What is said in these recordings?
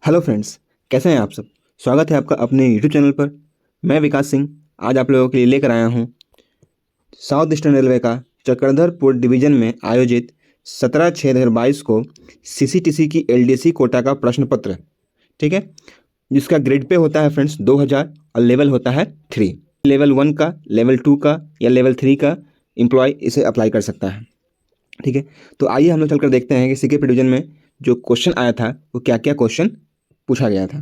Hello friends, कैसे हैं आप सब। स्वागत है आपका अपने यूट्यूब चैनल पर। मैं विकास सिंह आज आप लोगों के लिए लेकर आया हूं साउथ ईस्टर्न रेलवे का चक्रधरपुर डिवीजन में आयोजित 17/6/2022 को सीसीटीसी की एलडीसी कोटा का प्रश्न पत्र। ठीक है, जिसका ग्रेड पे होता है फ्रेंड्स 2000 और लेवल होता है 3। लेवल 1 का, लेवल 2 का या लेवल 3 का एम्प्लॉय इसे अप्लाई कर सकता है। ठीक है, तो आइए हम लोग चलकर देखते हैं कि सीके डिवीजन में जो क्वेश्चन आया था वो क्या क्या क्वेश्चन पूछा गया था।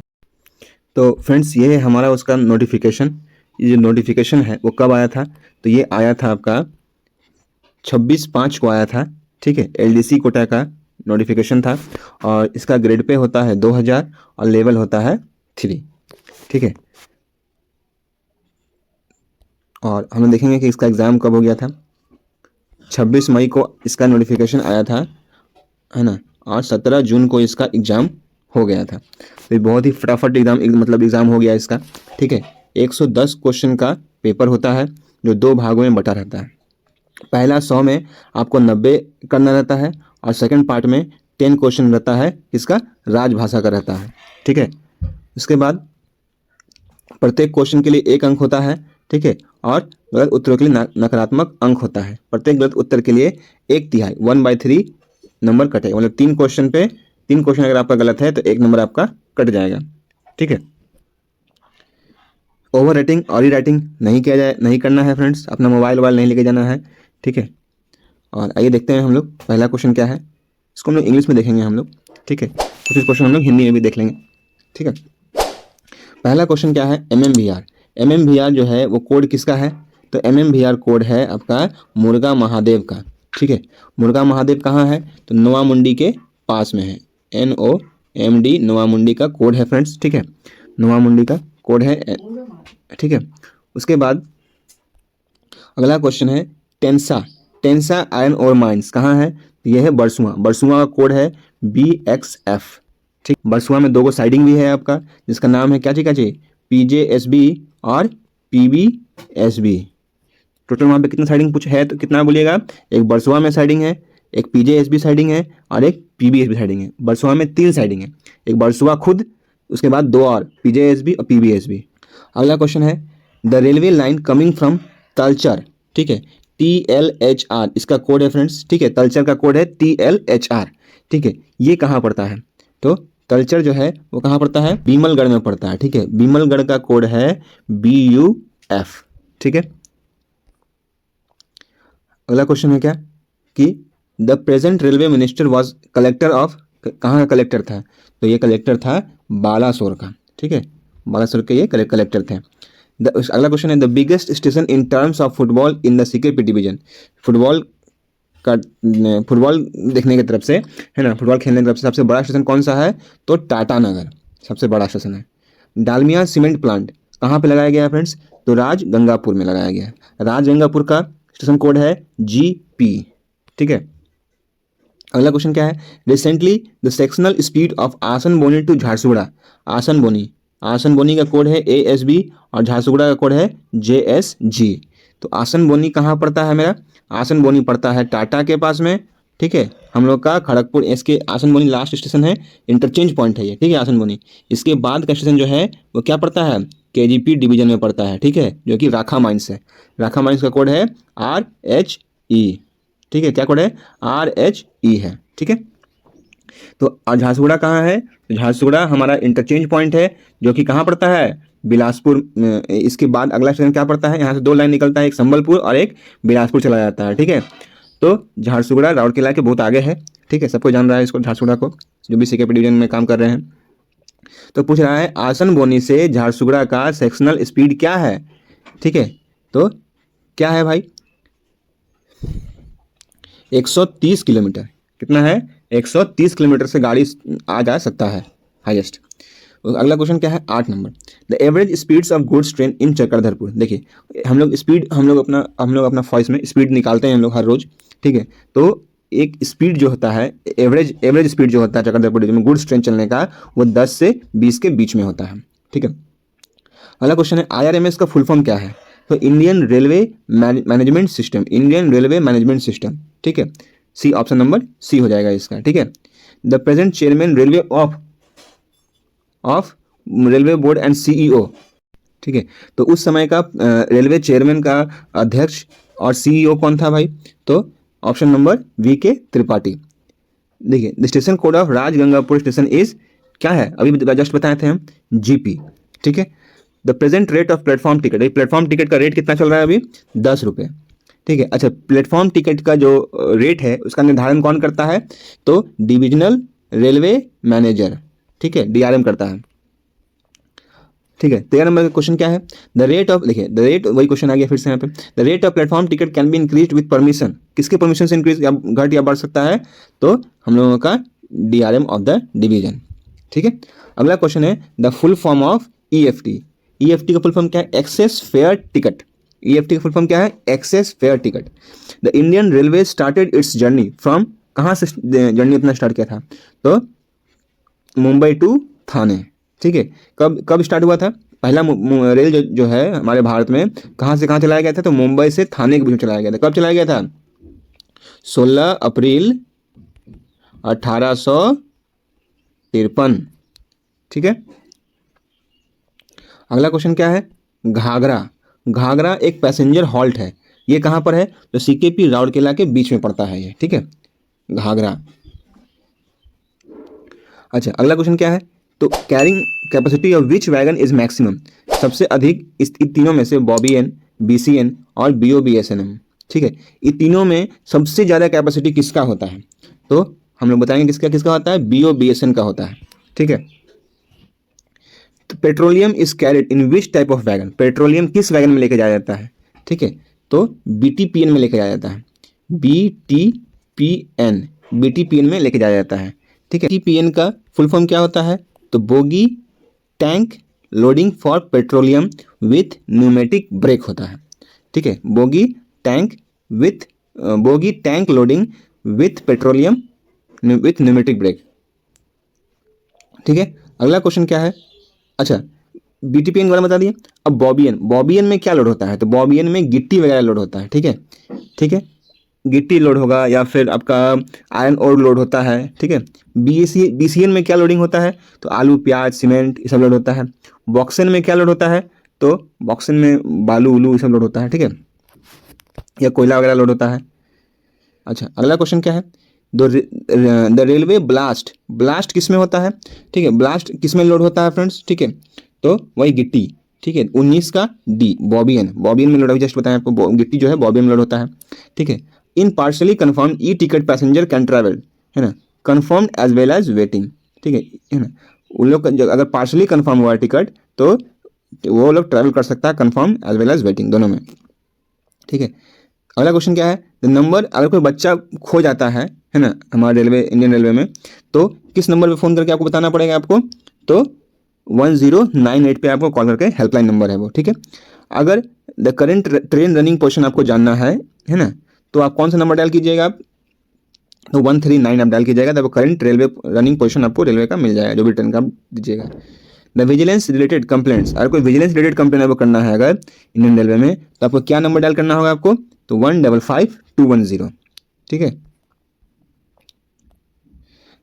तो फ्रेंड्स, ये है हमारा उसका नोटिफिकेशन। ये जो नोटिफिकेशन है वो कब आया था, तो ये आया था आपका 26/5 को आया था। ठीक है, एलडीसी कोटा का नोटिफिकेशन था और इसका ग्रेड पे होता है 2000 और लेवल होता है 3। ठीक है, और हम लोग देखेंगे कि इसका एग्ज़ाम कब हो गया था। 26 मई को इसका नोटिफिकेशन आया था, है ना, और 17 जून को इसका एग्ज़ाम हो गया था। तो ये बहुत ही फटाफट एग्ज़ाम हो गया इसका। ठीक है, 110 क्वेश्चन का पेपर होता है जो 2 भागों में बटा रहता है। पहला 100 में आपको 90 करना रहता है और सेकंड पार्ट में 10 क्वेश्चन रहता है, इसका राजभाषा का रहता है। ठीक है, इसके बाद प्रत्येक क्वेश्चन के लिए 1 अंक होता है। ठीक है, और गलत उत्तरों के लिए नकारात्मक अंक होता है। प्रत्येक गलत उत्तर के लिए 1/3 1/3 नंबर कटेगा, मतलब 3 क्वेश्चन पे 3 क्वेश्चन अगर आपका गलत है तो 1 नंबर आपका कट जाएगा। ठीक है, ओवर राइटिंग और री राइटिंग नहीं करना है फ्रेंड्स, अपना मोबाइल नहीं लेके जाना है। ठीक है, और आइए देखते हैं हम लोग पहला क्वेश्चन क्या है। इसको हम लोग इंग्लिश में देखेंगे हम लोग। ठीक है, कुछ क्वेश्चन हम लोग हिंदी में भी देख लेंगे। ठीक है, पहला क्वेश्चन क्या है, एमएमवीआर। एमएमवीआर जो है वो कोड किसका है, तो एमएमवीआर कोड है आपका मुर्गा महादेव का। ठीक है, मुर्गा महादेव कहाँ है, तो नोवामुंडी के पास में है। NOMD नोवामुंडी का कोड है फ्रेंड्स। ठीक है, नोवामुंडी का कोड है। ठीक है, उसके बाद अगला क्वेश्चन है टेंसा। टेंसा आयरन और माइंस कहाँ है, तो यह है बरसुआ। बरसुआ का कोड है BXF। ठीक, बरसुआ में 2 गो साइडिंग भी है आपका, जिसका नाम है क्या चाहिए, PJSB और PBSB। टोटल वहाँ पे कितना साइडिंग कुछ है, तो कितना बोलिएगा, एक बरसुआ में साइडिंग है, एक PJSB साइडिंग है और एक PBSB साइडिंग है। बरसुआ में 3 साइडिंग है, एक बरसुआ खुद, उसके बाद 2 और PJSB और PBSB। अगला क्वेश्चन है the railway line coming from Talcher. ठीक है, TLHR इसका कोड है फ्रेंड्स। ठीक है, तलचर का कोड है TLHR। ठीक है, ये कहाँ पड़ता है, तो तलचर जो है वो कहाँ पड़ता है, बीमलगढ़ में पड़ता है। ठीक है, बीमलगढ़ का कोड है BUF। ठीक है, अगला क्वेश्चन है क्या कि the present railway minister was collector of, कहाँ का कलेक्टर था, तो ये कलेक्टर था बालासोर का। ठीक है, बालासोर के ये कलेक्टर थे। अगला क्वेश्चन है the biggest station in terms of football in the CK division. Football देखने की तरफ से, है ना, फुटबॉल खेलने की तरफ से सबसे बड़ा स्टेशन कौन सा है, तो टाटा नगर सबसे बड़ा स्टेशन है। डालमिया सीमेंट प्लांट कहाँ पे लगाया गया है फ्रेंड्स, तो राजगंगापुर में लगाया गया है। राजगंगापुर का स्टेशन कोड है GP। ठीक है, अगला क्वेश्चन क्या है, recently the sectional speed of आसन बोनी टू झारसुगुड़ा। आसन बोनी का कोड है ASB और झारसुगुड़ा का कोड है JSG। तो आसन बोनी कहाँ पड़ता है मेरा, आसन बोनी पड़ता है टाटा के पास में। ठीक है, हम लोग का खड़गपुर, इसके आसन बोनी लास्ट स्टेशन है, इंटरचेंज पॉइंट है ये। ठीक है, आसन बोनी इसके बाद का स्टेशन जो है वो क्या पड़ता है, KGP डिवीजन में पड़ता है। ठीक है, जो कि राखा माइंस है। राखा माइंस का कोड है RHE। ठीक है, क्या कोड है, RHE है। ठीक है, तो झारसुगुड़ा कहाँ है, तो झारसुगुड़ा हमारा इंटरचेंज पॉइंट है जो कि कहाँ पड़ता है, बिलासपुर। इसके बाद अगला स्टेशन क्या पड़ता है, यहाँ से 2 लाइन निकलता है, एक संबलपुर और एक बिलासपुर चला जाता है। ठीक है, तो झारसुगुड़ा राउरकेला के बहुत आगे है। ठीक है, सबको जान रहा है इसको, झारसुगुड़ा को, जो भी सीके डिवीजन में काम कर रहे हैं। तो पूछ रहा है आसन बोनी से झारसुगुड़ा का सेक्शनल स्पीड क्या है। ठीक है, तो क्या है भाई, 130 किलोमीटर। कितना है, 130 किलोमीटर से गाड़ी आ जा सकता है हाईएस्ट। अगला क्वेश्चन क्या है, 8 number, the average speeds of goods train in Chakradharpur. देखिए हम लोग अपना वॉइस में स्पीड निकालते हैं हम लोग हर रोज। ठीक है, तो एक स्पीड जो होता है, एवरेज स्पीड जो होता है चक्रधरपुर में गुड्स ट्रेन चलने का, वो 10 से 20 के बीच में होता है। ठीक है, अगला क्वेश्चन है IRMS का फुल फॉर्म क्या है, तो Indian railway management system, Indian railway management system. ठीक है, सी, ऑप्शन नंबर C हो जाएगा इसका। ठीक है, the present chairman railway of of railway board and CEO. ठीक है, तो उस समय का रेलवे चेयरमैन का अध्यक्ष और सीईओ कौन था भाई? तो option number we K Tripathi. देखिए, the station code of Rajgangpur station is क्या है? अभी जस्ट बताए थे हम, जीपी। ठीक है, the present rate of platform ticket, platform ticket का रेट कितना चल रहा है अभी? 10 रुपये। ठीक है, अच्छा, प्लेटफॉर्म टिकट का जो रेट है उसका निर्धारण कौन करता है? तो डिविजनल रेलवे मैनेजर, ठीक है, डीआरएम करता है। ठीक है, 13 नंबर का क्वेश्चन क्या है? द रेट ऑफ, देखिए द रेट, वही क्वेश्चन आ गया फिर से यहाँ पे, the rate of platform ticket can be increase with permission. किसके परमिशन से इंक्रीज या घट या बढ़ सकता है? तो हम लोगों का डीआरएम ऑफ द डिवीजन। ठीक है, अगला क्वेश्चन है the full form of EFT. EFT का फुल फॉर्म क्या है? Excess fare ticket. ईएफटी का फुल फॉर्म क्या है? Excess fare ticket. The Indian railway started its journey from, कहाँ से जर्नी अपना स्टार्ट किया था? तो मुंबई टू थाने। ठीक है, कब स्टार्ट हुआ था? पहला रेल जो है हमारे भारत में कहाँ से कहाँ चलाया गया था? तो मुंबई से थाने के बीच में चलाया गया था। कब चलाया गया था? 16 अप्रैल 1853। ठीक है, अगला क्वेश्चन क्या है? घाघरा। घाघरा एक पैसेंजर हॉल्ट है, ये कहाँ पर है? तो सीकेपी राउरकेला के बीच में पड़ता है ये। ठीक है, घाघरा। अच्छा, अगला क्वेश्चन क्या है? तो carrying capacity of which wagon is maximum. सबसे अधिक इस तीनों में से बॉबीएन, बीसीएन और बीओबीएसएनएम। ठीक है, ये तीनों में सबसे ज़्यादा कैपेसिटी किसका होता है? तो हम लोग बताएंगे किसका किसका होता है? बीओबीएसएन का होता है। ठीक है, तो petroleum is carried in which type of wagon. Petroleum किस वैगन में लेके जाया जाता है? ठीक है, तो बीटीपीएन में लेके जाया जाता है। बीटीपीएन, बीटीपीएन में लेके जाया जाता है। ठीक है, बीटीपीएन का फुल फॉर्म क्या होता है? तो bogie tank loading for petroleum with pneumatic brake होता है। ठीक है, bogie tank loading with petroleum with pneumatic brake. ठीक है, अगला क्वेश्चन क्या है? अच्छा, बीटीपीएन वाला बता दिए। अब बॉबियन में क्या लोड होता है? तो बॉबियन में गिट्टी वगैरह लोड होता है। ठीक है, ठीक है, गिट्टी लोड होगा या फिर आपका आयरन ओर लोड होता है। ठीक है, बीसीएन में क्या लोडिंग होता है? तो आलू, प्याज, सीमेंट ये सब लोड होता है। बॉक्सेन में क्या लोड होता है? तो बॉक्सेन में बालू उलू ये सब लोड होता है। ठीक है, या कोयला वगैरह लोड होता है। अच्छा, अगला क्वेश्चन क्या है? द रेलवे ब्लास्ट किस में होता है? ठीक है, ब्लास्ट किस में लोड होता है फ्रेंड्स? ठीक है, तो वही गिट्टी। ठीक है, 19 का डी, बॉबियन में लोड, जस्ट बताया आपको, गिट्टी जो है बॉबियन में लोड होता है। ठीक है, in partially confirm e ticket passenger can travel, है ना, confirmed as well as waiting. ठीक है ना, उन लोग का अगर पार्शली कन्फर्म हुआ है टिकट तो वो लोग ट्रैवल कर सकता है confirm as well as waiting, दोनों में। ठीक है, अगला क्वेश्चन क्या है? द नंबर, अगर कोई बच्चा खो जाता है ना, हमारे इंडियन रेलवे में, तो किस नंबर पे फ़ोन करके आपको बताना पड़ेगा आपको? तो 1098 पे आपको कॉल करके, हेल्पलाइन नंबर है वो। ठीक है, अगर the current train running position आपको जानना है ना, तो आप कौन सा नंबर डायल कीजिएगा आप? तो 139 आप डायल कीजिएगा, तब करेंट रेलवे रनिंग पोजीशन आपको रेलवे का मिल जाएगा, जो भी ट्रेन का दीजिएगा। द विजिलेंस रिलेटेड कंप्लेंट्स, अगर कोई विजिलेंस रिलेटेड कंप्लेंट आपको करना है अगर इंडियन रेलवे में, तो आपको क्या नंबर डायल करना होगा आपको? तो 155210। ठीक है,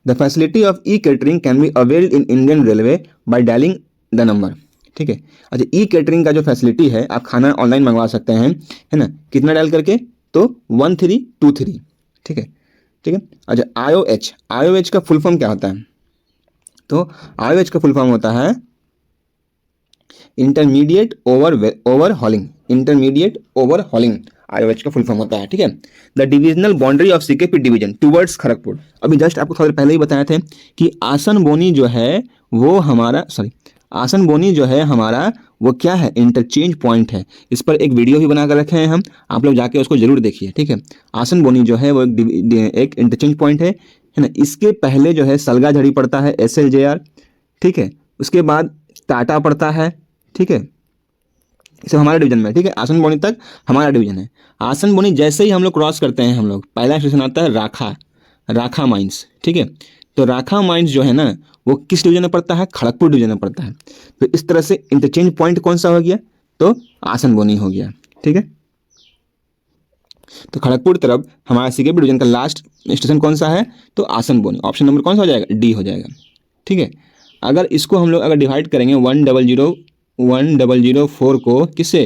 the facility of e catering can be availed in Indian railway by dialing the number. ठीक है, अच्छा, ई कैटरिंग का जो फैसिलिटी है, आप खाना ऑनलाइन मंगवा सकते हैं, है ना, कितना डायल करके? तो 1323। ठीक है, ठीक है, अच्छा, आईओएच का फुल फॉर्म क्या होता है? तो आईओएच का फुल फॉर्म होता है इंटरमीडिएट ओवरहॉलिंग। आईओएच का फुल फॉर्म होता है। ठीक है, the divisional boundary of CKP division towards Kharagpur. अभी जस्ट आपको थोड़ी पहले ही बताए थे कि आसनबोनी जो है हमारा वो क्या है? इंटरचेंज पॉइंट है। इस पर एक वीडियो भी बना कर रखे हैं हम, आप लोग जाके उसको जरूर देखिए। ठीक है, आसनबोनी जो है वो एक इंटरचेंज पॉइंट है ना। इसके पहले जो है सलगाझड़ी पड़ता है, SLJR। ठीक है, उसके बाद टाटा पड़ता है। ठीक है, सब हमारे डिवीजन में। ठीक है, आसनबोनी तक हमारा डिवीजन है। आसनबोनी जैसे ही हम लोग क्रॉस करते हैं, हम लोग पहला स्टेशन आता है राखा माइंस। ठीक है, तो राखा माइंस जो है ना, वो किस डिवीजन में पड़ता है? खड़गपुर डिवीजन में पड़ता है। तो इस तरह से इंटरचेंज पॉइंट कौन सा हो गया? तो आसनबोनी हो गया। ठीक है, तो खड़गपुर तरफ हमारा सीकेपी डिवीजन का लास्ट स्टेशन कौन सा है? तो आसनबोनी। ऑप्शन नंबर कौन सा हो जाएगा? डी हो जाएगा। ठीक है, अगर इसको हम लोग अगर डिवाइड करेंगे 1004 को किससे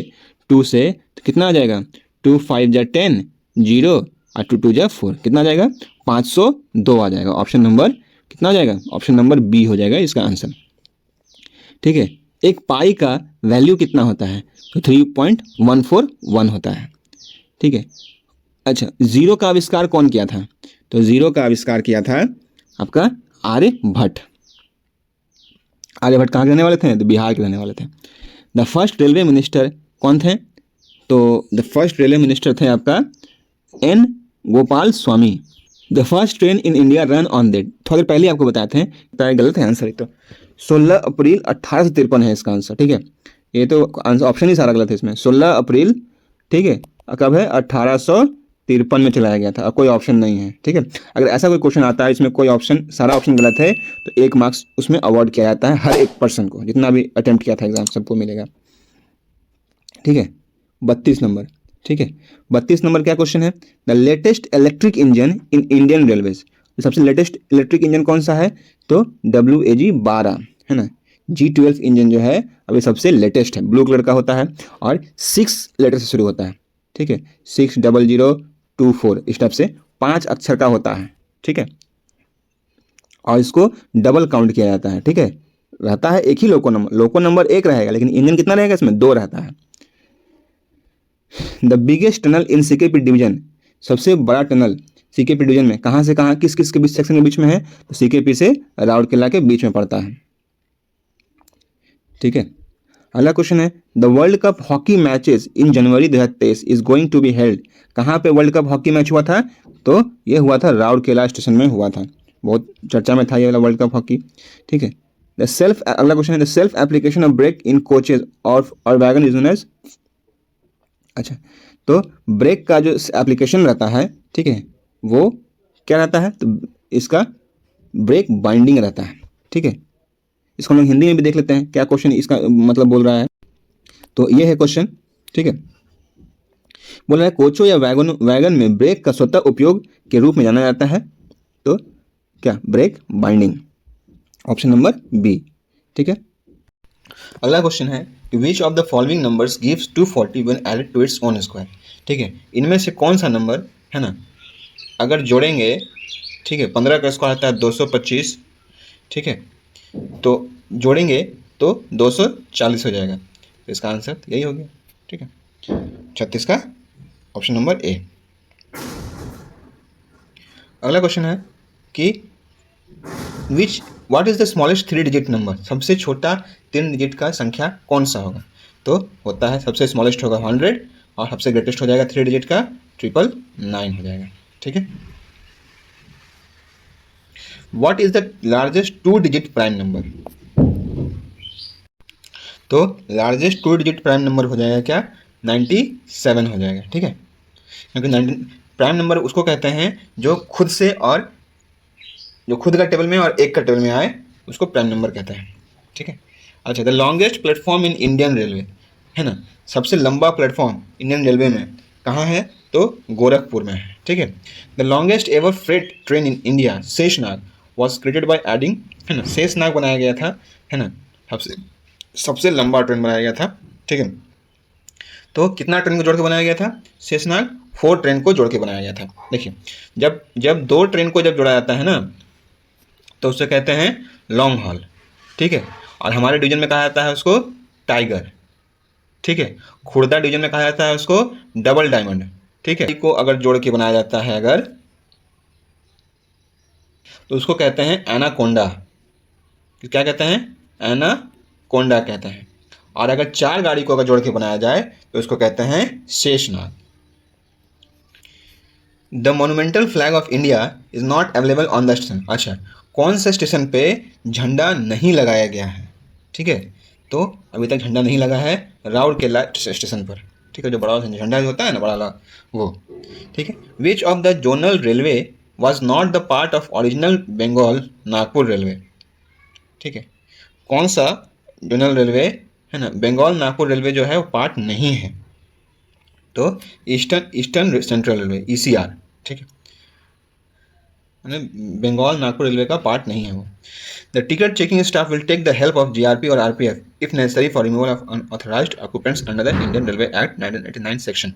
2 से, तो कितना आ जाएगा 2 5 जा 10 0 और 2 2 जा 4, कितना आ जाएगा 502 आ जाएगा। ऑप्शन नंबर कितना आ जाएगा, ऑप्शन नंबर बी हो जाएगा इसका आंसर। ठीक है, एक पाई का वैल्यू कितना होता है, तो 3.141 होता है। ठीक है, अच्छा जीरो का आविष्कार कौन किया था, तो जीरो का आविष्कार किया था आपका आर्यभट्ट। आर्यभट्ट कहाँ के रहने वाले थे, तो बिहार के रहने वाले थे। द फर्स्ट रेलवे मिनिस्टर कौन थे, तो द फर्स्ट रेलवे मिनिस्टर थे आपका N Gopalaswami. The first train in India run on date, थोड़ी देर पहले आपको बताए थे, गलत है आंसर। तो 16 अप्रैल 1853 है इसका आंसर। ठीक है, ये तो आंसर ऑप्शन ही सारा गलत है इसमें। 16 अप्रैल, ठीक है, कब है 1853 में चलाया गया था, और कोई ऑप्शन नहीं है। ठीक है, अगर ऐसा कोई क्वेश्चन आता है इसमें कोई ऑप्शन, सारा ऑप्शन गलत है, तो 1 मार्क्स उसमें अवॉर्ड किया जाता है हर एक पर्सन को, जितना भी अटेम्प्ट किया था एग्जाम सबको मिलेगा। ठीक है, 32 नंबर। ठीक है, 32 नंबर क्या क्वेश्चन है, the latest electric engine in Indian railways. सबसे लेटेस्ट इलेक्ट्रिक इंजन कौन सा है, तो WAG-12 है ना। G12 इंजन जो है अभी सबसे लेटेस्ट है, ब्लू कलर का होता है और 6 लेटर से शुरू होता है। ठीक है, 60024 इस टाइप से 5 अक्षर का होता है। ठीक है, और इसको डबल काउंट किया जाता है। ठीक है, रहता है एक ही लोको नंबर एक रहेगा, लेकिन इंजन कितना रहेगा इसमें, 2 रहता है। The biggest tunnel in CKP division, सबसे बड़ा टनल सीकेपी डिवीजन में कहाँ से कहाँ, किस किस के बीच सेक्शन के बीच में है, तो सीकेपी से राउरकेला के बीच में पड़ता है। ठीक है, अगला क्वेश्चन है the world cup hockey matches in January 2023 is going to be held. कहाँ पे वर्ल्ड कप हॉकी मैच हुआ था, तो ये हुआ था राउरकेला स्टेशन में हुआ था, बहुत चर्चा में था ये वाला वर्ल्ड कप हॉकी। ठीक है, अगला क्वेश्चन है the self application of brake in coaches और वैगन इज नोन एज। अच्छा, तो ब्रेक का जो एप्लीकेशन रहता है, ठीक है, वो क्या रहता है, तो इसका ब्रेक बाइंडिंग रहता है। ठीक है, इसको हम लोग हिंदी में भी देख लेते हैं क्या क्वेश्चन इसका मतलब बोल रहा है। तो ये है क्वेश्चन। ठीक है, बोल रहा है कोचो या वैगन में ब्रेक का स्वतः उपयोग के रूप में जाना जाता है, तो क्या, brake binding, option number B. ठीक है, अगला क्वेश्चन है which of the following numbers gives 240 when added to its own square. ठीक है, इनमें से कौन सा नंबर है ना अगर जोड़ेंगे, ठीक है, 15 का स्क्वायर आता है 225, ठीक है, तो जोड़ेंगे तो 240 हो जाएगा, तो इसका आंसर यही हो गया। ठीक है, 36 का ऑप्शन नंबर ए। अगला क्वेश्चन है कि what is the smallest 3 digit number, सबसे छोटा 3 डिजिट का संख्या कौन सा होगा, तो होता है सबसे स्मॉलेस्ट होगा 100 और सबसे ग्रेटेस्ट हो जाएगा 3 डिजिट का 999 हो जाएगा। ठीक है, what is the largest 2 digit prime number, तो लार्जेस्ट 2 डिजिट प्राइम नंबर हो जाएगा क्या, 97 हो जाएगा। ठीक है, क्योंकि प्राइम नंबर उसको कहते हैं जो खुद से और जो खुद का टेबल में और एक का टेबल में आए उसको प्राइम नंबर कहते हैं। ठीक है, अच्छा the longest platform in Indian railway है ना, सबसे लंबा प्लेटफॉर्म इंडियन रेलवे में कहाँ है, तो गोरखपुर में है। ठीक है, the longest ever freight train in India Sheshnag was created by adding, है ना, शेषनाग बनाया गया था, है ना, सबसे लंबा ट्रेन बनाया गया था। ठीक है, तो कितना ट्रेन को जोड़ के बनाया गया था, शेषनाग 4 ट्रेन को जोड़ के बनाया गया था। देखिए, जब 2 ट्रेन को जब जोड़ा जाता है ना, तो उसे कहते हैं लॉन्ग हॉल। ठीक है, और हमारे डिवीजन में कहा जाता है उसको टाइगर। ठीक है, खुर्दा डिवीजन में कहा जाता है उसको डबल डायमंड। ठीक है, को अगर जोड़ के बनाया जाता है अगर, तो उसको कहते हैं एनाकोंडा। क्या कहते हैं, एनाकोंडा कहते हैं। और अगर 4 गाड़ी को अगर जोड़ के बनाया जाए तो उसको कहते हैं Sheshnag. The monumental flag of India is not available on the station. अच्छा, कौन से स्टेशन पे झंडा नहीं लगाया गया है। ठीक है, तो अभी तक झंडा नहीं लगा है राउरकेला स्टेशन पर। ठीक है, जो बड़ा झंडा होता है ना बड़ा वाला वो। ठीक है, which of the zonal railway was not the part of original Bengal Nagpur railway. ठीक है, कौन सा जोनल रेलवे है ना बंगाल नागपुर रेलवे जो है वो पार्ट नहीं है, तो ईस्टर्न सेंट्रल रेलवे ECR। ठीक है, बंगाल नागपुर रेलवे का पार्ट नहीं है वो। The ticket checking staff will take the help of GRP और RPF if necessary for removal of unauthorised occupants under the Indian Railway Act 1989 section.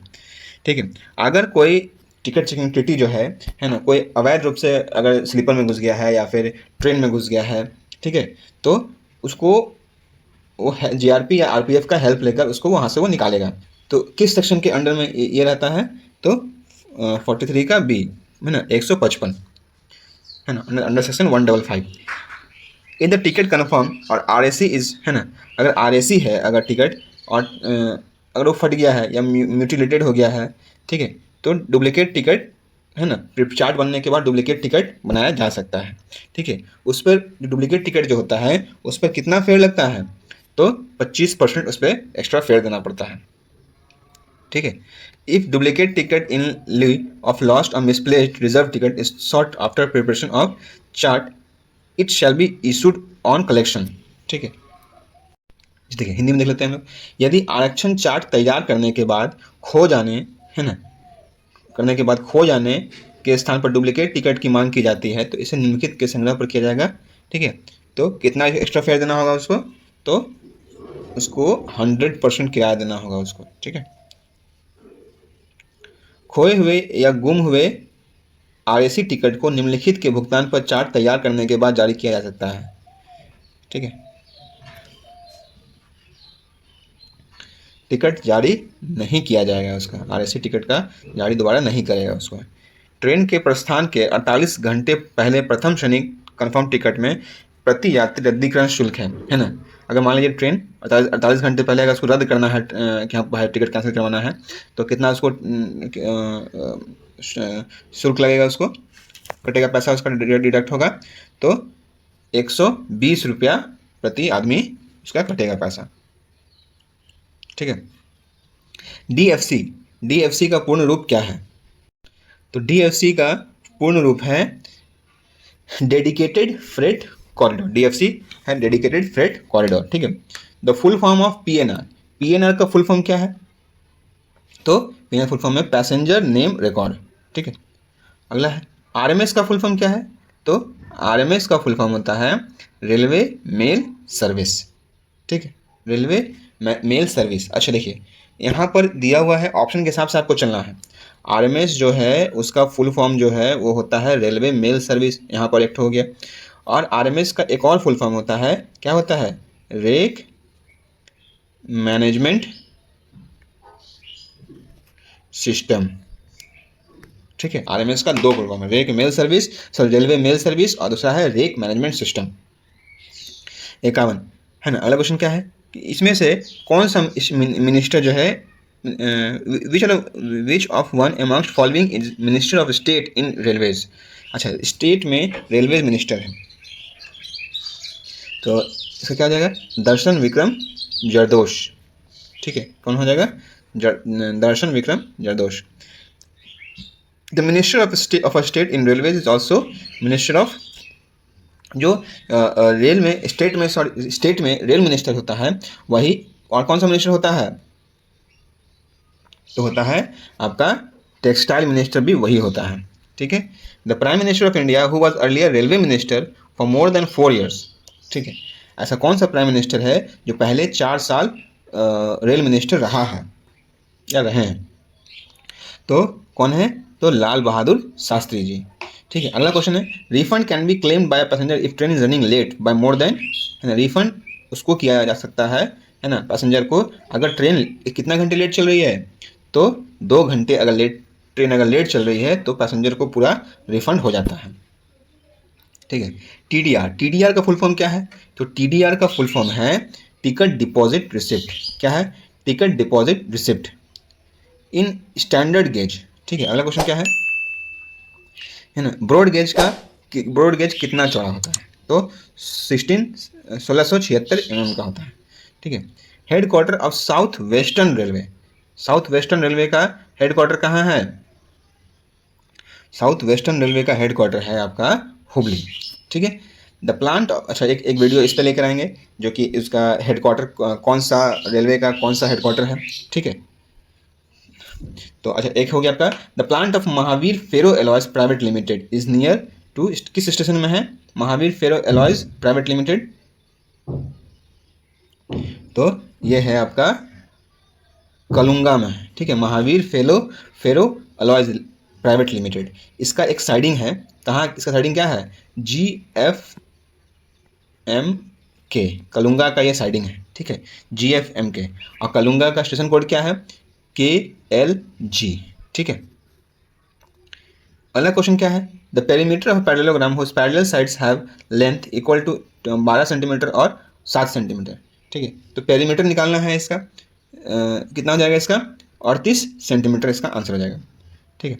ठीक है, अगर कोई टिकट चेकिंग टीटी जो है ना, कोई अवैध रूप से अगर स्लीपर में घुस गया है या फिर ट्रेन में घुस गया है, ठीक है, तो उसको वो जीआरपी या आरपीएफ का हेल्प लेकर उसको वहाँ से वो निकालेगा। तो किस सेक्शन के अंडर में ये रहता है? तो 43 का बी है ना, 155 है ना, under section 155। In the ticket confirm और RAC इज है ना, अगर RAC है अगर टिकट और अगर वो फट गया है या म्यूटिलेटेड हो गया है, ठीक है, तो डुप्लीकेट टिकट है ना, चार्ट बनने के बाद डुप्लीकेट टिकट बनाया जा सकता है। ठीक है, उस पर डुप्लीकेट टिकट जो होता है उस पर कितना फेयर लगता है? तो 25% उस पर एक्स्ट्रा फेयर देना पड़ता है। ठीक है, if duplicate ticket in lieu of lost or misplaced reserved ticket is sought after preparation of chart, it shall be issued on collection। ठीक है, देखिए हिंदी में देख लेते हैं हम लोग। यदि आरक्षण चार्ट तैयार करने के बाद खो जाने है ना, करने के बाद खो जाने के स्थान पर डुप्लीकेट टिकट की मांग की जाती है तो इसे निम्नलिखित के संग्रह पर किया जाएगा। ठीक है, तो कितना एक्स्ट्रा फेयर देना होगा उसको? तो उसको 100% किराया देना होगा उसको। ठीक है, खोए हुए या गुम हुए RAC टिकट को निम्नलिखित के भुगतान पर चार्ट तैयार करने के बाद जारी किया जा सकता है। ठीक है, टिकट जारी नहीं किया जाएगा उसका, RAC टिकट का जारी दोबारा नहीं करेगा उसको। ट्रेन के प्रस्थान के 48 घंटे पहले प्रथम श्रेणी कन्फर्म टिकट में प्रति यात्री रद्दीकरण शुल्क है ना। अगर मान लीजिए ट्रेन 48 घंटे पहले अगर उसको रद्द करना है कि हाँ टिकट कैंसिल करवाना है तो कितना उसको शुल्क लगेगा, उसको कटेगा, पैसा उसका डिडक्ट होगा। तो 120 रुपया प्रति आदमी उसका कटेगा पैसा। ठीक है, DFC का पूर्ण रूप क्या है? तो DFC का पूर्ण रूप है डेडिकेटेड फ्रेट कॉरिडोर। DFC है डेडिकेटेड फ्रेट कॉरिडोर। ठीक है, the full form of PNR का फुल फॉर्म क्या है? तो PNR फुल फॉर्म है पैसेंजर नेम रिकॉर्ड। ठीक है, अगला है RMS का फुल फॉर्म क्या है? तो RMS का फुल फॉर्म होता है रेलवे मेल सर्विस। ठीक है, रेलवे मेल सर्विस। अच्छा देखिए यहाँ पर दिया हुआ है, ऑप्शन के हिसाब से आपको चलना है। RMS जो है उसका फुल फॉर्म जो है वो होता है रेलवे मेल सर्विस, यहाँ पर एक हो गया। और RMS का एक और फुल फॉर्म होता है, क्या होता है? Rake management system. ठीक है, RMS का दो फुल फॉर्म है, rake mail service, railway mail service, और दूसरा है रेक मैनेजमेंट सिस्टम। 51 है ना। अगला क्वेश्चन क्या है कि इसमें से कौन सा मिनिस्टर जो है which of one amongst following is minister of state in railways. अच्छा, स्टेट में रेलवे मिनिस्टर है तो इसका क्या हो जाएगा? दर्शन विक्रम जरदोश। ठीक है, कौन हो जाएगा? Darshan Vikram Jardosh. The minister of a state in railways is also minister of, जो रेल में स्टेट में रेल मिनिस्टर होता है वही, और कौन सा मिनिस्टर होता है? तो होता है आपका टेक्सटाइल मिनिस्टर भी वही होता है। ठीक है, the prime minister of India who was earlier railway minister for more than 4 years। ठीक है, ऐसा कौन सा प्राइम मिनिस्टर है जो पहले 4 साल रेल मिनिस्टर रहा है या रहे हैं? तो कौन है? तो लाल बहादुर शास्त्री जी। ठीक है, अगला क्वेश्चन है refund can be claimed by passenger if train is running late by more than, है ना। रिफंड उसको किया जा सकता है ना, पैसेंजर को, अगर ट्रेन कितना घंटे लेट चल रही है तो 2 घंटे अगर ट्रेन अगर लेट चल रही है तो पैसेंजर को पूरा रिफंड हो जाता है। ठीक है, TDR का फुल फॉर्म क्या है? तो TDR का फुल फॉर्म है टिकट डिपॉजिट रिसिप्ट। क्या है? Ticket deposit receipt in standard gauge. ठीक है, अगला क्वेश्चन क्या है ना, ब्रॉड गेज कितना चौड़ा होता है? तो 1676 mm का होता है। ठीक है, headquarter of south western railway का हेडक्वार्टर कहाँ है? साउथ वेस्टर्न रेलवे का हेडक्वार्टर है आपका हुबली। ठीक है, द प्लांट, अच्छा एक वीडियो इस पर लेकर आएंगे जो कि उसका हेडक्वार्टर कौन सा रेलवे का कौन सा हेडक्वार्टर है। ठीक है, तो अच्छा एक हो गया आपका the plant of Mahavir ferro alloys private limited is near to किस स्टेशन में है? Mahavir ferro alloys private limited. तो ये है आपका कलुंगा में है, ठीक है, Mahavir ferro alloys private limited. इसका एक साइडिंग है, कहाँ? इसका साइडिंग क्या है? GFMK, कलुंगा का ये साइडिंग है, ठीक है, GFMK। और कलुंगा का स्टेशन कोड क्या है? KLG, ठीक है। अगला क्वेश्चन क्या है? The perimeter of parallelogram whose parallel sides have length equal to 12 centimetre और 7 सेंटीमीटर, ठीक है। तो पेरीमीटर निकालना है इसका, कितना हो जाएगा इसका? 38 सेंटीमीटर इसका आंसर हो जाएगा, ठीक है।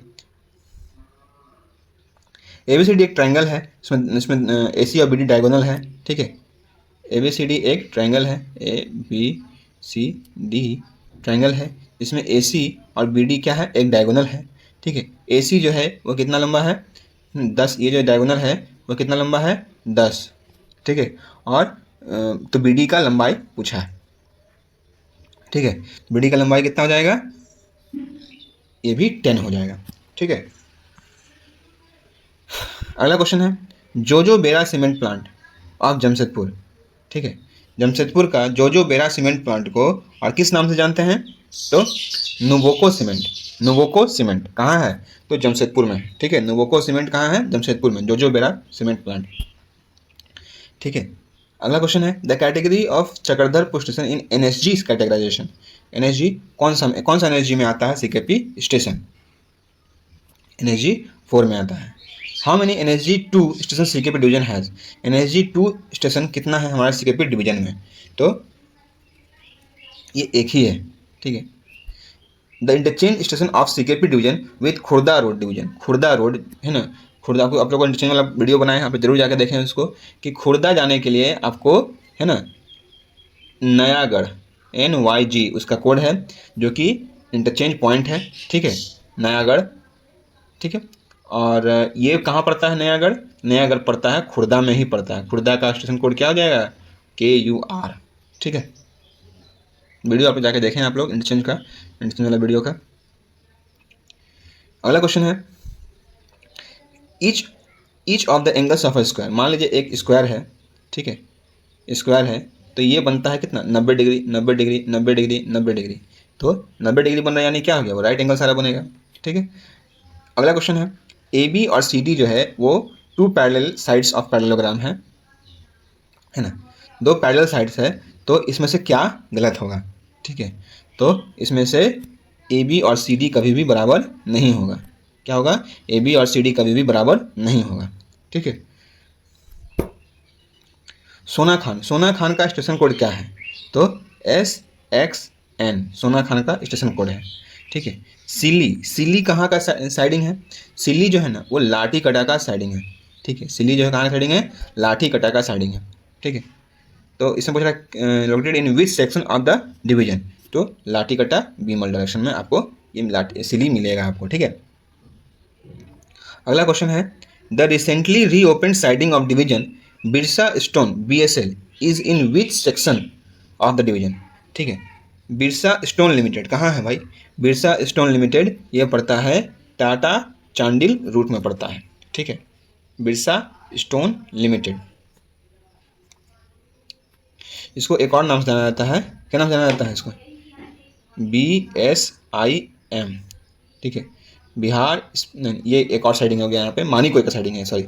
ABCD एक ट्रायंगल है, इसमें AC और BD डायगोनल है, ठीक है। ABCD एक ट्रायंगल है, ABCD ट्रायंगल है, इसमें AC और BD क्या है? एक डायगोनल है, ठीक है। AC जो है वो कितना लंबा है? 10। ये जो डायगोनल है वो कितना लंबा है? 10, ठीक है। और तो BD का लंबाई पूछा है, ठीक है। BD का लंबाई कितना हो जाएगा? ये भी 10 हो जाएगा, ठीक है। अगला क्वेश्चन है, जोजो बेरा सीमेंट प्लांट ऑफ जमशेदपुर, ठीक है। जमशेदपुर का जोजो बेरा सीमेंट प्लांट को और किस नाम से जानते हैं? तो नुवोको सीमेंट। नुवोको सीमेंट कहाँ है? तो जमशेदपुर में, ठीक है। नुवोको सीमेंट कहाँ है? जमशेदपुर में, जोजो बेरा सीमेंट प्लांट, ठीक है। अगला क्वेश्चन है, the category of Chakradharpur station in NSG categorisation. NSG कौन सा NSG में आता है? CKP स्टेशन NSG 4 में आता है। How many NSG 2 station CKP division has? NSG 2 station कितना है हमारे CKP डिवीजन में? तो ये एक ही है, ठीक है। The interchange station of CKP division with Khurda road division. Khurda road है ना, खुर्दा को आप लोगों को इंटरचेंज वाला वीडियो बनाए हैं, आप जरूर जाकर देखें उसको, कि खुर्दा जाने के लिए आपको है ना नयागढ़ NYG उसका कोड है, जो कि इंटरचेंज पॉइंट है, ठीक है, नयागढ़, ठीक है। और ये कहाँ पड़ता है? नयागढ़। नयागढ़ पड़ता है खुर्दा में ही पड़ता है। खुर्दा का स्टेशन कोड क्या हो जाएगा? KUR, ठीक है। वीडियो आप जाके देखें आप लोग इंटरचेंज वाला वीडियो का। अगला क्वेश्चन है, each of the angles of a square. मान लीजिए एक स्क्वायर है, ठीक है, स्क्वायर है, तो ये बनता है कितना? 90 डिग्री 90 डिग्री 90 डिग्री 90 डिग्री। तो 90 डिग्री बन रहा है, यानी क्या हो गया? वो राइट एंगल सारा बनेगा, ठीक है। अगला क्वेश्चन है, AB और CD जो है वो 2 पैरेलल साइड्स ऑफ पैरेललोग्राम है ना, 2 पैरेलल साइड्स है, तो इसमें से क्या गलत होगा? ठीक है, तो इसमें से AB और CD कभी भी बराबर नहीं होगा। क्या होगा? AB और CD कभी भी बराबर नहीं होगा, ठीक है। सोना खान का स्टेशन कोड क्या है? तो SXN सोना खान का स्टेशन कोड है, ठीक है। सिल्ली कहाँ का साइडिंग है? सिल्ली जो है ना वो लाठी कटा का साइडिंग है, ठीक है। सिल्ली जो है कहाँ का साइडिंग है? लाठी कटा का साइडिंग है, ठीक है। तो इसमें पूछ रहा है located in which section of the division, तो लाठी कटा बीमल डायरेक्शन में आपको ये सिल्ली मिलेगा आपको, ठीक है। अगला क्वेश्चन है, the recently reopen siding of division Birsa stone BSL is in which section of the division, ठीक है। बिरसा स्टोन लिमिटेड कहाँ है भाई? बिरसा स्टोन लिमिटेड ये पड़ता है टाटा चांडिल रूट में पड़ता है, ठीक है। बिरसा स्टोन लिमिटेड, इसको एक और नाम से जाना जाता है, क्या नाम से जाना जाता है इसको? BSIM, ठीक है। बिहार ये एक और साइडिंग हो गया यहाँ पे, मानिको का साइडिंग है, सॉरी,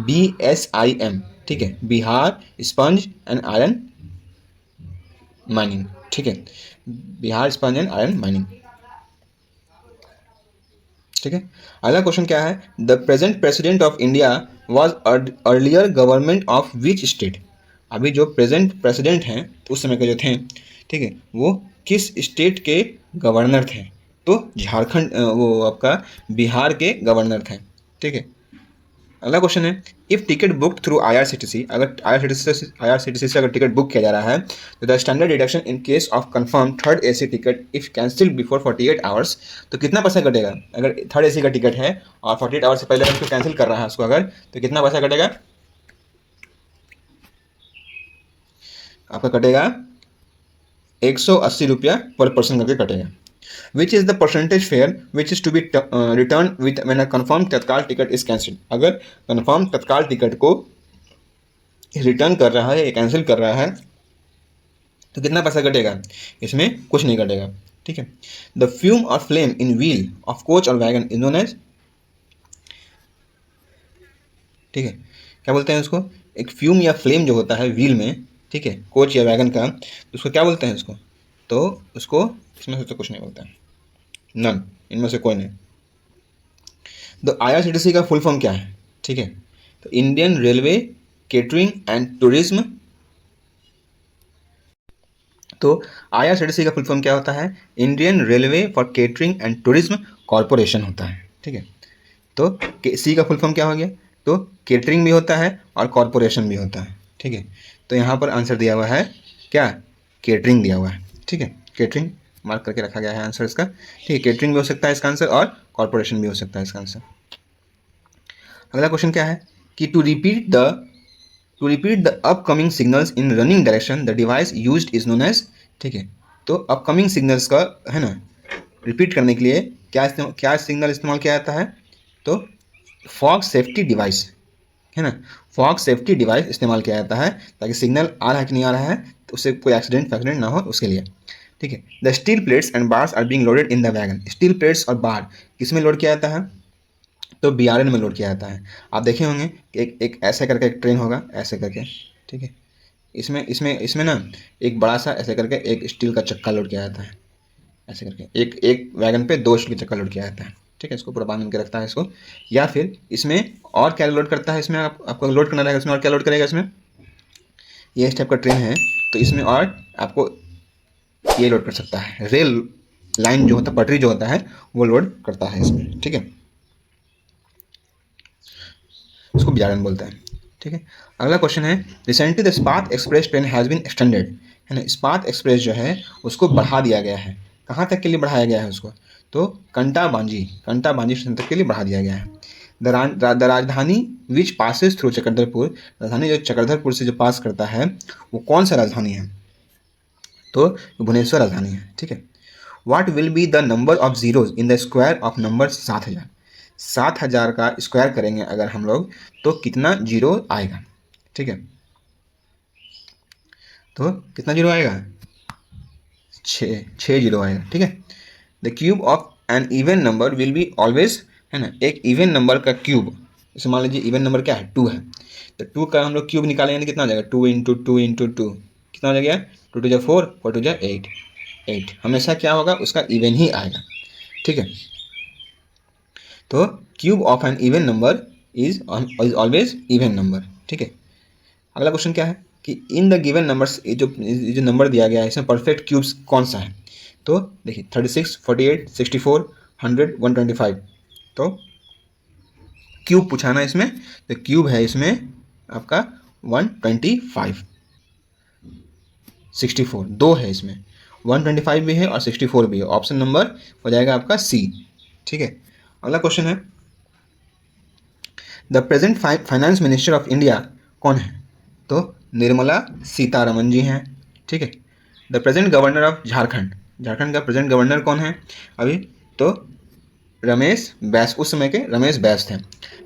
BSIM, ठीक है, Bihar sponge and iron mining, ठीक है, Bihar sponge and iron mining, ठीक है। अगला क्वेश्चन क्या है, the present president of India was earlier government of which state. अभी जो प्रेजेंट प्रेसिडेंट हैं उस समय के जो थे, ठीक है, वो किस स्टेट के गवर्नर थे? तो झारखंड, वो आपका बिहार के गवर्नर थे, ठीक है। अगला क्वेश्चन है, if ticket book through IRCTC, अगर IRCTC से अगर टिकट बुक किया जा रहा है तो the standard deduction in case of confirm third AC ticket if cancel before 48 hours, तो कितना पैसा कटेगा? अगर थर्ड AC का टिकट है और 48 आवर्स से पहले उसको कैंसिल कर रहा है उसको अगर, तो कितना पैसा कटेगा? आपका कटेगा 180 रुपया पर पर्सन करके कटेगा, which is the percentage fare which is to be return with when a confirm tatkal ticket is cancel. अगर कन्फर्म तत्काल टिकट को रिटर्न कर रहा है या कैंसिल कर रहा है तो कितना पैसा कटेगा, इसमें कुछ नहीं कटेगा। ठीक है। द फ्यूम और flame in wheel of coach और वैगन इज नोन एज, ठीक है, क्या बोलते हैं उसको, एक फ्यूम या फ्लेम जो होता है व्हील में, ठीक है, कोच या वैगन का, तो उसको क्या बोलते हैं उसको, तो उसको इसमें से तो कुछ नहीं बोलता है, नन, इनमें से कोई नहीं। तो IRCTC का फुल फॉर्म क्या है, ठीक है, तो Indian railway catering and tourism. तो IRCTC का फुल फॉर्म क्या होता है, Indian railway for catering and tourism corporation होता है। ठीक है। तो सी का फुल फॉर्म क्या हो गया, तो केटरिंग भी होता है और कॉरपोरेशन भी होता है। ठीक है। तो यहाँ पर आंसर दिया हुआ है क्या, केटरिंग दिया हुआ है। ठीक है, केटरिंग मार्क करके रखा गया है आंसर इसका। ठीक है, केटरिंग भी हो सकता है इसका आंसर और कॉरपोरेशन भी हो सकता है इसका आंसर। अगला क्वेश्चन क्या है कि to repeat the upcoming signals in running direction the device used is known as. ठीक है, तो अपकमिंग सिग्नल्स का है ना रिपीट करने के लिए क्या सिग्नल इस्तेमाल किया जाता है, तो फॉग सेफ्टी डिवाइस, है ना, फॉग सेफ्टी डिवाइस इस्तेमाल किया जाता है ताकि सिग्नल आ रहा है कि नहीं आ रहा है तो उससे कोई एक्सीडेंट ना हो उसके लिए। ठीक है। The steel plates and bars are being loaded in the wagon. Steel plates और बार किस में लोड किया जाता है, तो BRN में लोड किया जाता है। आप देखे होंगे कि एक ऐसे करके एक ट्रेन होगा ऐसे करके, ठीक है, इसमें इसमें इसमें ना एक बड़ा सा ऐसे करके एक स्टील का चक्का लोड किया जाता है, ऐसे करके एक एक वैगन पे 2 स्टील का चक्का लोड किया जाता है। ठीक है, इसको पूरा बांध के रखता है इसको। या फिर इसमें और क्या लोड करता है, इसमें आपको लोड करना रहेगा, इसमें और क्या लोड करेगा, इसमें ये इस टाइप का ट्रेन है तो इसमें और आपको ये लोड कर सकता है, रेल लाइन जो होता है, पटरी जो होता है वो लोड करता है इसमें। ठीक है, उसको BRN बोलते हैं। ठीक है। अगला क्वेश्चन है recently the Ispat express train has been extended, है ना, इस्पात एक्सप्रेस जो है उसको बढ़ा दिया गया है। कहाँ तक के लिए बढ़ाया गया है उसको, तो कंटाबांजी स्टेशन तक के लिए बढ़ा दिया गया है। द राजधानी विच पासिस थ्रू चक्रधरपुर, राजधानी जो चक्रधरपुर से जो पास करता है वो कौन सा राजधानी है, तो भुवनेश्वर राजधानी है। ठीक है। What will be the number of zeros in the square of number 7000, 7000 का स्क्वायर करेंगे अगर हम लोग तो कितना जीरो आएगा। ठीक है, तो कितना जीरो आएगा, 6 जीरो आएगा। ठीक है। The cube of an even number will be always, है ना, एक इवन नंबर का क्यूब, जैसे मान लीजिए इवन नंबर क्या है 2 है, तो 2 का हम लोग क्यूब निकालेंगे कितना आ जाएगा, 2 इंटू 2 इंटू 2 कितना हो जाएगा, 2 टू जा 4, 4 टू जा 8, 8 हमेशा क्या होगा उसका इवन ही आएगा। ठीक है, तो cube of an even number is always even number. ठीक है। अगला क्वेश्चन क्या है कि इन द गिवन नंबर्स, ये जो नंबर दिया गया है इसमें परफेक्ट क्यूब्स कौन सा है, तो देखिए 36, 48, 64, 100, 125, तो क्यूब पूछा ना इसमें, तो क्यूब है इसमें आपका 125, 64 दो है इसमें, 125 भी है और 64 भी है, ऑप्शन नंबर हो जाएगा आपका C। ठीक है। अगला क्वेश्चन है the present finance minister of India कौन है, तो निर्मला सीतारमन जी हैं। ठीक है। The present governor of Jharkhand, Jharkhand का प्रेजेंट गवर्नर कौन है अभी, तो रमेश बैस, उस समय के रमेश बैस थे।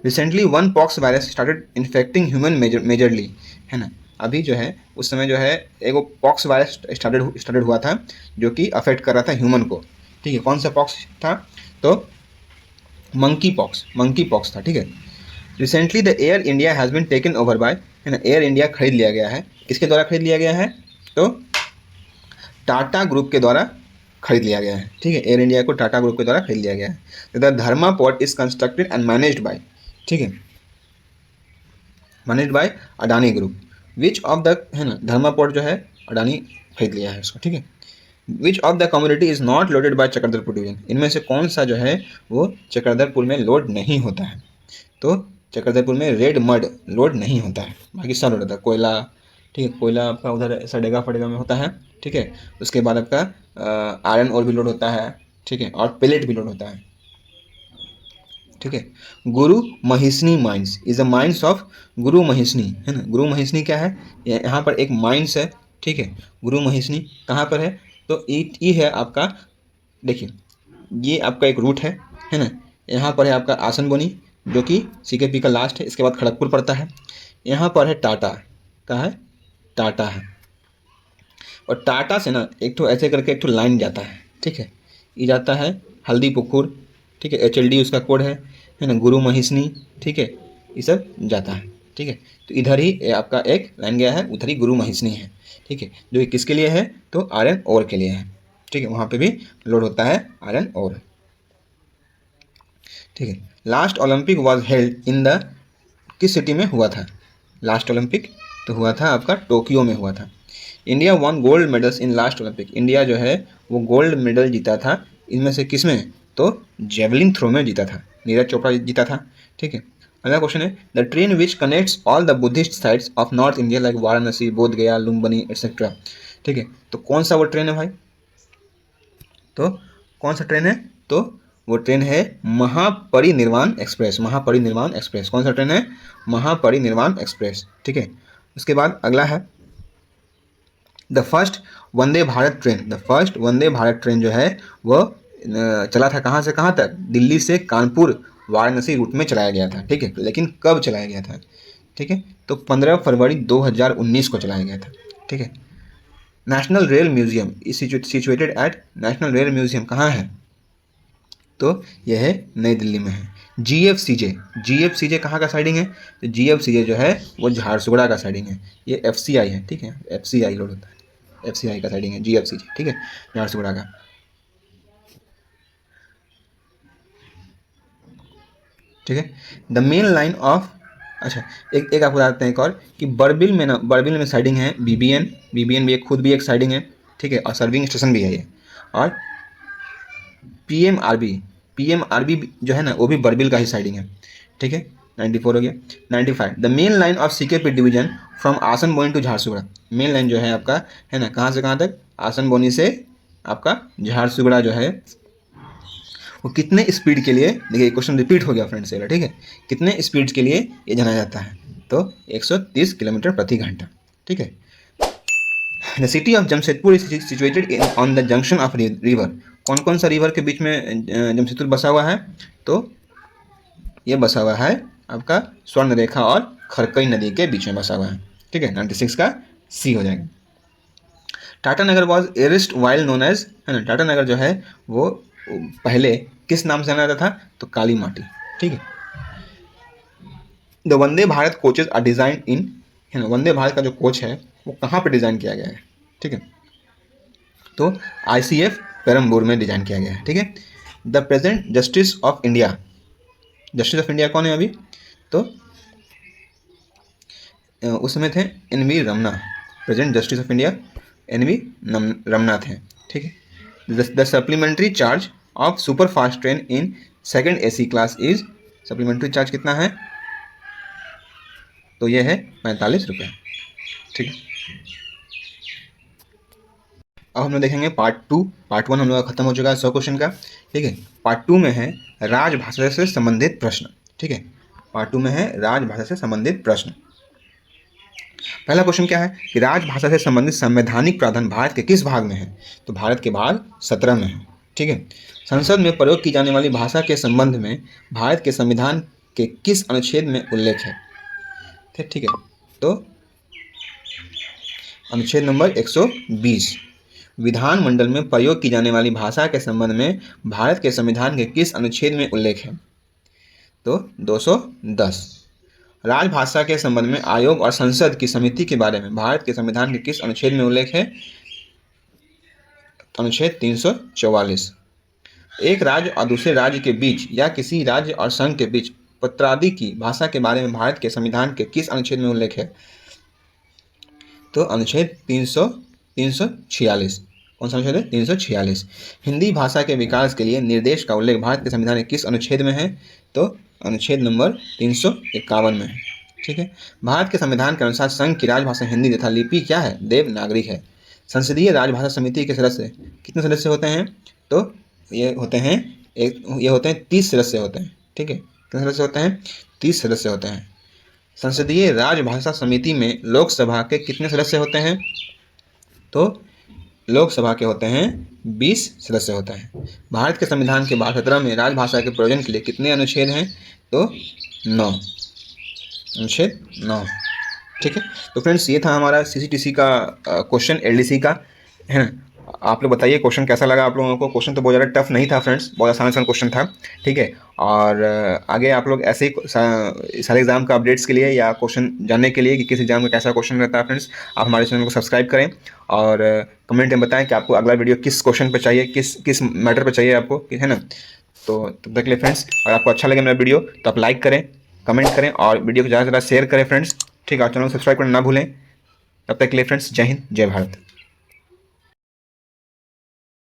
Recently one pox virus started infecting human majorly, है ना, अभी जो है उस समय जो है एक पॉक्स वायरस स्टार्टेड हुआ था जो कि अफेक्ट कर रहा था ह्यूमन को। ठीक है, कौन सा पॉक्स था, तो मंकी पॉक्स था। ठीक है। Recently the air India has been taken over by, है ना, एयर इंडिया खरीद लिया गया है, किसके द्वारा खरीद लिया गया है, तो टाटा ग्रुप के द्वारा खरीद लिया गया है। ठीक है, एयर इंडिया को टाटा ग्रुप के द्वारा खरीद लिया गया है। The Dharma port is constructed and managed by, ठीक है, managed by Adani group. Which of the, है ना, धर्मा पोर्ट जो है अडानी खरीद लिया है उसको। ठीक है। Which of the community is not loaded by Chakradharpur division, इनमें से कौन सा जो है वो चक्रधरपुर में लोड नहीं होता है, तो चक्रधरपुर में रेड मड लोड नहीं होता है, बाकी सब लोड होता है। कोयला, ठीक है, कोयला आपका उधर सडेगा फडेगा में होता है। ठीक है, उसके बाद आपका आयरन और भी लोड होता है। ठीक है, और पेलेट भी लोड होता है। ठीक है। Gorumahisani mines is a mines of Gorumahisani, है ना, गुरु महिष्णी क्या है, यहाँ पर एक माइंस है। ठीक है, गुरु महिष्णी कहाँ पर है, तो ये है आपका देखिए ये आपका एक रूट है ना। यहाँ पर है आपका आसनबोनी जो कि CKP का लास्ट है, इसके बाद खड़गपुर पड़ता है। यहाँ पर है टाटा, कहाँ है, टाटा है। और टाटा से ना एक तो ऐसे करके एक तो लाइन जाता है, ठीक है, ये जाता है हल्दीपुकुर, ठीक है, HLD उसका कोड है ना, गुरु महिषनी, ठीक है, ये सब जाता है, ठीक है। तो इधर ही आपका एक लाइन गया है, उधर ही गुरु महिषनी है, ठीक है, जो कि किसके लिए है, तो आयरन ओर के लिए है, ठीक है, वहाँ पे भी लोड होता है आयरन ओर, ठीक है। Last Olympic was held in the, किस सिटी में हुआ था लास्ट ओलंपिक, तो हुआ था आपका टोक्यो में हुआ था। India one gold medals in last Olympic, India जो है वो गोल्ड मेडल जीता था इनमें से किसमें, तो जेवलिन थ्रो में जीता था, नीरज चोपड़ा जीता था, ठीक है। अगला क्वेश्चन है the train which connects all the Buddhist sites of north India like Varanasi, बोध गया, लुम्बिनी एक्सेट्रा, ठीक है। तो कौन सा वो ट्रेन है भाई, तो कौन सा ट्रेन है, तो वो ट्रेन है महापरिनिर्वाण एक्सप्रेस, महापरिनिर्वाण एक्सप्रेस, कौन सा ट्रेन है, महापरिनिर्वाण एक्सप्रेस, ठीक है। उसके बाद अगला है the first Vande Bharat train, the first Vande Bharat train जो है वह चला था कहाँ से कहाँ तक, दिल्ली से कानपुर वाराणसी रूट में चलाया गया था, ठीक है। लेकिन कब चलाया गया था, ठीक है, तो 15 फरवरी 2019 को चलाया गया था, ठीक है। National rail museum is situated at, national rail museum कहाँ है, तो यह है नई दिल्ली में है। GFCJ, GFCJ कहाँ का साइडिंग है, तो GFCJ जो है वो झारसुगुड़ा का साइडिंग है, ये FCI है, ठीक है, FCI लोड होता है, FCI का साइडिंग है GFCJ, ठीक है, झारसुगुड़ा का, ठीक है। द मेन लाइन ऑफ, अच्छा एक आपको बताते हैं एक और कि बरबिल में ना, बरबिल में साइडिंग है BBN भी एक खुद भी एक साइडिंग है, ठीक है, और सर्विंग स्टेशन भी है ये। और PMRB जो है ना वो भी बरबिल का ही साइडिंग है, ठीक है। 94 हो गया। 95 the main line of CKP division from Asanboni to Jharsuguda, main line जो है आपका है ना कहाँ से कहाँ तक, आसनबोनी से आपका झारसुगड़ा जो है वो कितने स्पीड के लिए, देखिए क्वेश्चन रिपीट हो गया फ्रेंड्स, ठीक है, कितने स्पीड के लिए ये जाना जाता है, तो 130 किलोमीटर प्रति घंटा, ठीक है। The city of Jamshedpur is situated on the junction of river, कौन कौन सा रिवर के बीच में जमशेदपुर बसा हुआ है, तो ये बसा हुआ है आपका स्वर्ण रेखा और खरकई नदी के बीच में बसा हुआ है, ठीक है। 96 का C हो जाएगा। टाटा नगर वॉज एरिस्ट वाइल नोन एज, है ना, टाटा नगर जो है वो पहले किस नाम से जाना जाता था, तो काली माटी, ठीक है। The Vande Bharat coaches are design in, है ना, वंदे भारत का जो कोच है वो कहाँ पे डिज़ाइन किया गया है, ठीक है, तो ICF पेरम्बूर में डिज़ाइन किया गया है, ठीक है। The present justice of India, justice of India कौन है अभी, तो उस समय थे NV Ramana, present justice of India NV Ramana थे, ठीक है। The supplementary charge of super fast train in second AC class is, supplementary charge कितना है, तो यह है 45 रुपये, ठीक है। अब हम लोग देखेंगे पार्ट 2, पार्ट 1 हम लोग का खत्म हो चुका है 100 क्वेश्चन का, ठीक है। पार्ट 2 में है राजभाषा से संबंधित प्रश्न, ठीक है, पार्ट 2 में है राजभाषा से संबंधित प्रश्न। पहला क्वेश्चन क्या है कि राजभाषा से संबंधित संवैधानिक प्रावधान भारत के किस भाग में है, तो भारत के भाग 17 में है, ठीक है। संसद में प्रयोग की जाने वाली भाषा के संबंध में भारत के संविधान के किस अनुच्छेद में उल्लेख है, ठीक है, तो अनुच्छेद नंबर 120। विधानमंडल में प्रयोग की जाने वाली भाषा के संबंध में भारत के संविधान के किस अनुच्छेद में उल्लेख है, तो 210। राजभाषा के संबंध में आयोग और संसद की समिति के बारे में भारत के संविधान के किस अनुच्छेद में उल्लेख है, अनुच्छेद 344। एक राज्य और दूसरे राज्य के बीच या किसी राज्य और संघ के बीच पत्रादि की भाषा के बारे में भारत के संविधान के किस अनुच्छेद में उल्लेख है, तो अनुच्छेद 346। कौन सा अनुच्छेद है, 346। हिंदी भाषा के विकास के लिए निर्देश का उल्लेख भारत के संविधान के किस अनुच्छेद में है, तो अनुच्छेद नंबर 351 में है, ठीक है। भारत के संविधान के अनुसार संघ की राजभाषा हिंदी तथा लिपि क्या है, देवनागरी है। संसदीय राजभाषा समिति के सदस्य कितने सदस्य होते हैं, तो ये होते हैं 30 सदस्य होते हैं, ठीक है। कितने सदस्य होते हैं, 30 सदस्य होते हैं। संसदीय राजभाषा समिति में लोकसभा के कितने सदस्य होते हैं, तो लोकसभा के होते हैं 20 सदस्य होते हैं। भारत के संविधान के 17 में राजभाषा के प्रयोजन के लिए कितने अनुच्छेद हैं? तो 9 अनुच्छेद 9। ठीक है, तो फ्रेंड्स ये था हमारा सीसीटीसी का क्वेश्चन, एलडीसी का, है ना। आप लोग बताइए क्वेश्चन कैसा लगा आप लोगों को। क्वेश्चन तो बहुत ज़्यादा टफ नहीं था फ्रेंड्स, बहुत आसान क्वेश्चन था। ठीक है, और आगे आप लोग ऐसे ही सारे एग्जाम का अपडेट्स के लिए या क्वेश्चन जानने के लिए कि किस एग्जाम में कैसा क्वेश्चन रहता है फ्रेंड्स, आप हमारे चैनल को सब्सक्राइब करें और कमेंट में बताएं कि आपको अगला वीडियो किस क्वेश्चन पर चाहिए, किस मैटर पर चाहिए आपको, है ना। तो तब तक के लिए फ्रेंड्स, अगर आपको अच्छा लगे मेरा वीडियो तो आप लाइक करें, कमेंट करें और वीडियो को ज़्यादा से ज़्यादा शेयर करें फ्रेंड्स। ठीक है, और चैनल को सब्सक्राइब करना ना भूलें। तब तक के लिए फ्रेंड्स, जय हिंद, जय भारत।